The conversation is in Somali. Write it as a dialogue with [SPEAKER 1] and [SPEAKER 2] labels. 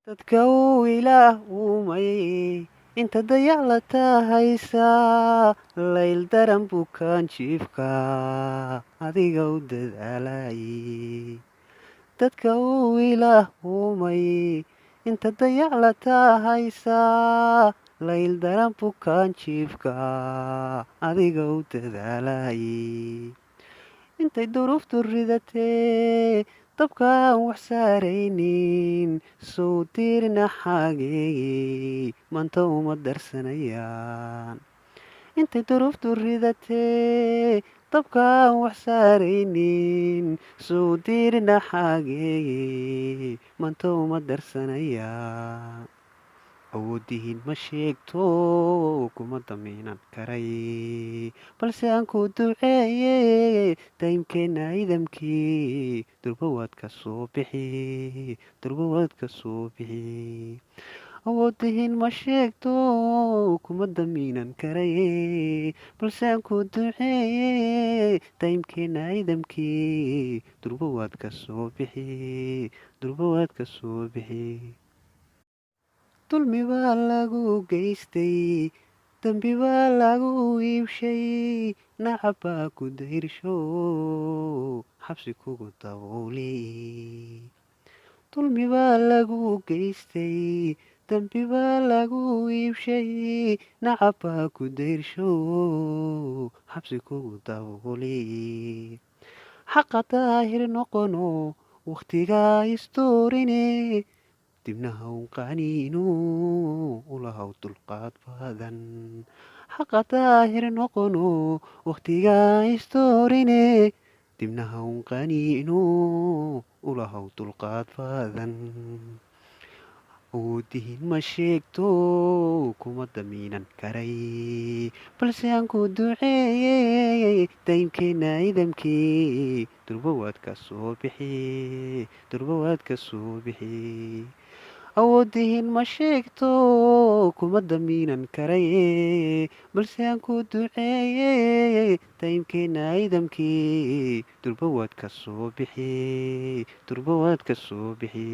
[SPEAKER 1] dadka uu ilaah uumay inta dayac la tahaysaa layl daran bukaan jiifka adiga u dadaalayay dadka uu ilaah uumay inta dayac la tahaysaa layl daran bukaan jiifka adiga u dadaalayay intay duruuftu ridatee dabka aan wax saaraynin sow tiirina xaageeyey maanta uma darsanayaan intay duruuftu ridatee dabka aan wax saaraynin sow tiirina xaageeyey maanta uma darsanayaan awoodihiin ma sheegto kuma damiinan karay balse aan ku duceeye daymkeenna idamkii durbawaad ka soo bixi durbawaad ka soo bixi awoodihiin ma sheegto kuma damiinan karay balse aan ku duceeye daymkeenna idamkii durbawaad ka soo bixi durbawaad ka soo bixi dulmi baa lagu geystay dembi baa lagu iibshay nacab baa ku dayrsho xabsi kugu daboolay dulmi baa lagu geystay dembi baa lagu iibshay nacab baa ku dayrsho xabsi kugu daboolay xaqa daahir noqono wakhtigaa istuurine dibnaha un qaniinu ulahaw dulqaad badan xaqa daahir noqono wakhtigaa istoorine dibnaha un qaniinu ulahaw dulqaad badan awoodihiin ma sheegto kuma damiinan karay balse aan ku duceeyey daymkeenna idamkii durbawaad ka soo bixi durbawaad ka soo bixi awoodihiin ma sheegto kuma damiinan karay balse aan ku duceeyey daymkeenna idamkii durbawaad ka soo bixi durbawaad ka soo bixi